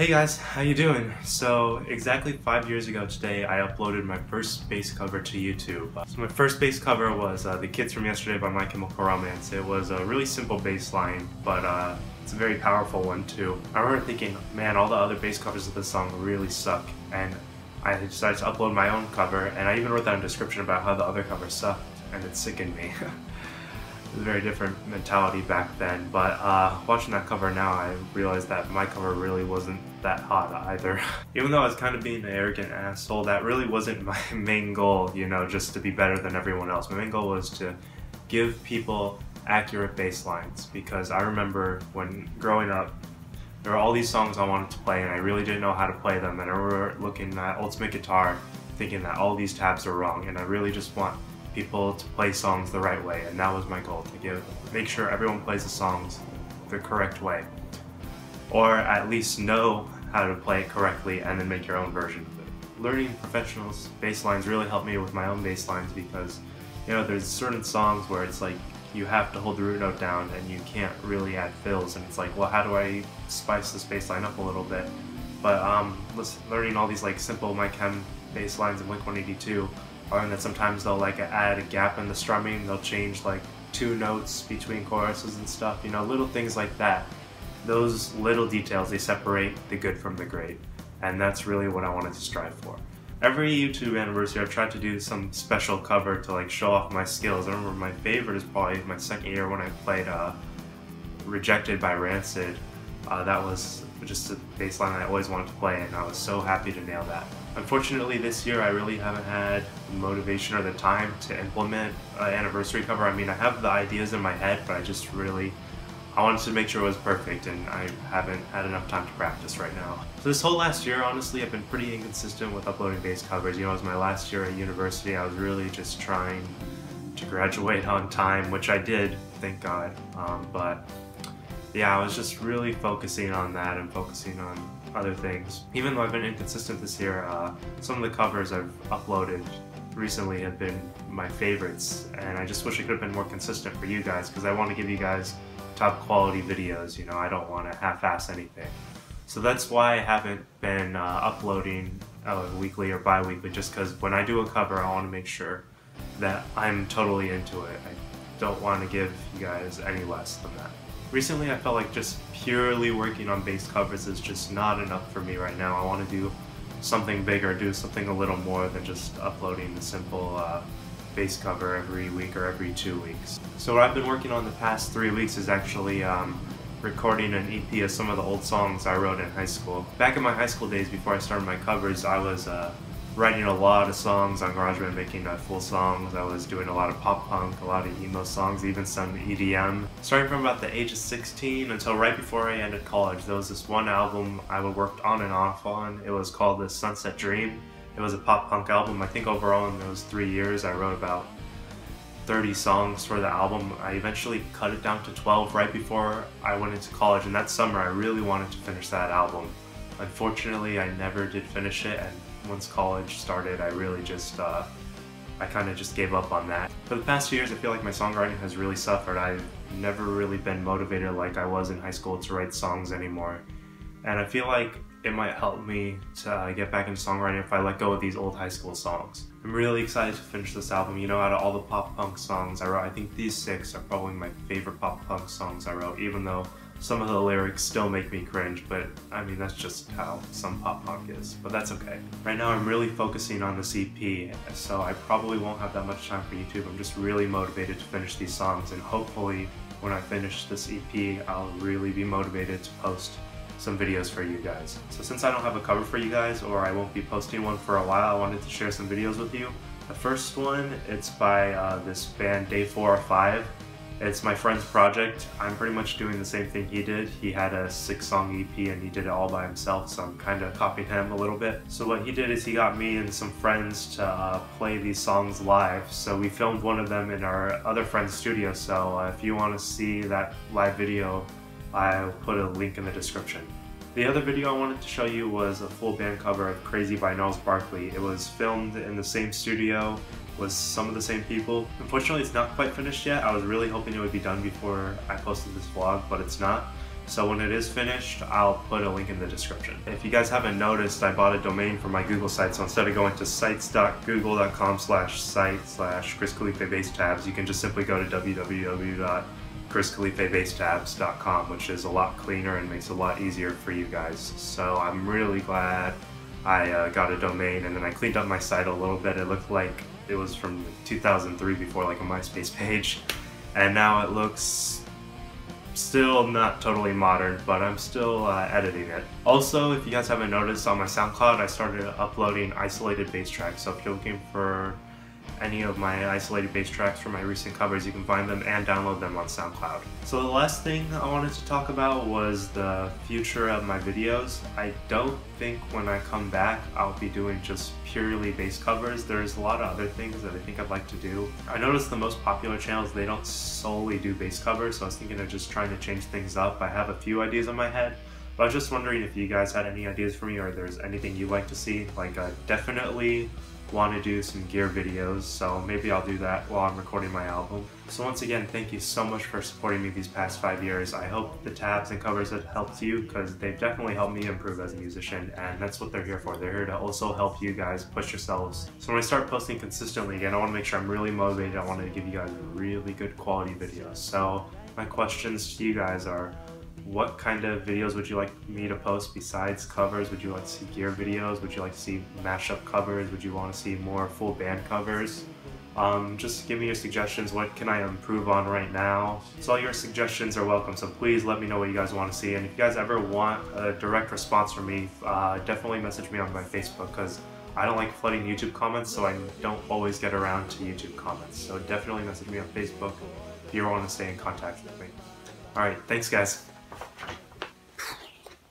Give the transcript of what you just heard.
Hey guys, how you doing? So exactly 5 years ago today I uploaded my first bass cover to YouTube. So my first bass cover was The Kids From Yesterday by My Chemical Romance. It was a really simple bass line, but it's a very powerful one too. I remember thinking, man, all the other bass covers of this song really suck, and I decided to upload my own cover, and I even wrote down a description about how the other covers sucked, and it sickened me. It was a very different mentality back then, but watching that cover now, I realized that my cover really wasn't that hot either. Even though I was kind of being an arrogant asshole, that really wasn't my main goal, you know, just to be better than everyone else. My main goal was to give people accurate bass lines, because I remember when growing up, there were all these songs I wanted to play and I really didn't know how to play them, and I remember looking at Ultimate Guitar thinking that all these tabs are wrong, and I really just want people to play songs the right way, and that was my goal, to make sure everyone plays the songs the correct way, or at least know how to play it correctly and then make your own version of it. Learning professional bass lines really helped me with my own bass lines, because you know, there's certain songs where it's like you have to hold the root note down and you can't really add fills, and it's like, well, how do I spice this bass line up a little bit? But learning all these like simple My Chem bass lines in Blink-182, or that sometimes they'll like add a gap in the strumming, they'll change like 2 notes between choruses and stuff, you know, little things like that. Those little details, they separate the good from the great, and that's really what I wanted to strive for. Every YouTube anniversary I've tried to do some special cover to like show off my skills. I remember my favorite is probably my second year when I played Rejected by Rancid. That was just a bass line I always wanted to play, and I was so happy to nail that. Unfortunately, this year I really haven't had the motivation or the time to implement an anniversary cover. I mean, I have the ideas in my head, but I wanted to make sure it was perfect, and I haven't had enough time to practice right now. So this whole last year, honestly, I've been pretty inconsistent with uploading bass covers. You know, it was my last year at university. I was really just trying to graduate on time, which I did, thank God. But yeah, I was just really focusing on that and focusing on other things. Even though I've been inconsistent this year, some of the covers I've uploaded recently have been my favorites, and I just wish I could have been more consistent for you guys, because I want to give you guys top quality videos. You know, I don't want to half-ass anything. So that's why I haven't been uploading weekly or bi-weekly, just because when I do a cover, I want to make sure that I'm totally into it. I don't want to give you guys any less than that. Recently I felt like just purely working on bass covers is just not enough for me right now. I want to do something bigger, do something a little more than just uploading a simple bass cover every week or every 2 weeks. So what I've been working on the past 3 weeks is actually recording an EP of some of the old songs I wrote in high school. Back in my high school days, before I started my covers, I was writing a lot of songs on GarageBand, making full songs. I was doing a lot of pop punk, a lot of emo songs, even some EDM. Starting from about the age of 16 until right before I ended college, there was this one album I worked on and off on. It was called The Sunset Dream. It was a pop punk album. I think overall in those 3 years I wrote about 30 songs for the album. I eventually cut it down to 12 right before I went into college, and that summer I really wanted to finish that album. Unfortunately, I never did finish it, and once college started, I really just, I kind of just gave up on that. For the past few years, I feel like my songwriting has really suffered. I've never really been motivated like I was in high school to write songs anymore. And I feel like it might help me to get back into songwriting if I let go of these old high school songs. I'm really excited to finish this album. You know, out of all the pop punk songs I wrote, I think these 6 are probably my favorite pop punk songs I wrote, even though some of the lyrics still make me cringe, but I mean, that's just how some pop punk is, but that's okay. Right now I'm really focusing on this EP, so I probably won't have that much time for YouTube. I'm just really motivated to finish these songs, and hopefully when I finish this EP, I'll really be motivated to post some videos for you guys. So since I don't have a cover for you guys, or I won't be posting one for a while, I wanted to share some videos with you. The first one, it's by this band Day 4 or 5. It's my friend's project. I'm pretty much doing the same thing he did. He had a 6-song EP and he did it all by himself, so I'm kind of copying him a little bit. So what he did is he got me and some friends to play these songs live. So we filmed one of them in our other friend's studio, so if you want to see that live video, I'll put a link in the description. The other video I wanted to show you was a full band cover of Crazy by Gnarls Barkley. It was filmed in the same studio with some of the same people. Unfortunately, it's not quite finished yet. I was really hoping it would be done before I posted this vlog, but it's not. So when it is finished, I'll put a link in the description. If you guys haven't noticed, I bought a domain for my Google site, so instead of going to sites.google.com/site/ChrisKhalifeBassTabs, you can just simply go to www.ChrisKhalifeBassTabs.com, which is a lot cleaner and makes it a lot easier for you guys. So I'm really glad I got a domain, and then I cleaned up my site a little bit. It looked like it was from 2003 before, like a MySpace page, and now it looks still not totally modern, but I'm still editing it. Also, if you guys haven't noticed, on my SoundCloud I started uploading isolated bass tracks, so if you're looking for any of my isolated bass tracks from my recent covers, you can find them and download them on SoundCloud. So the last thing I wanted to talk about was the future of my videos. I don't think when I come back I'll be doing just purely bass covers. There's a lot of other things that I think I'd like to do. I noticed the most popular channels, they don't solely do bass covers, so I was thinking of just trying to change things up. I have a few ideas in my head, but I was just wondering if you guys had any ideas for me, or there's anything you'd like to see. Like, definitely want to do some gear videos, so maybe I'll do that while I'm recording my album. So once again, thank you so much for supporting me these past 5 years. I hope the tabs and covers have helped you, because they've definitely helped me improve as a musician, and that's what they're here for. They're here to also help you guys push yourselves. So when I start posting consistently again, I want to make sure I'm really motivated. I want to give you guys really good quality videos. So my questions to you guys are, what kind of videos would you like me to post besides covers? Would you like to see gear videos? Would you like to see mashup covers? Would you want to see more full band covers? Just give me your suggestions. What can I improve on right now? So all your suggestions are welcome, so please let me know what you guys want to see. And if you guys ever want a direct response from me, definitely message me on my Facebook, because I don't like flooding YouTube comments, so I don't always get around to YouTube comments. So definitely message me on Facebook if you want to stay in contact with me. Alright, thanks guys.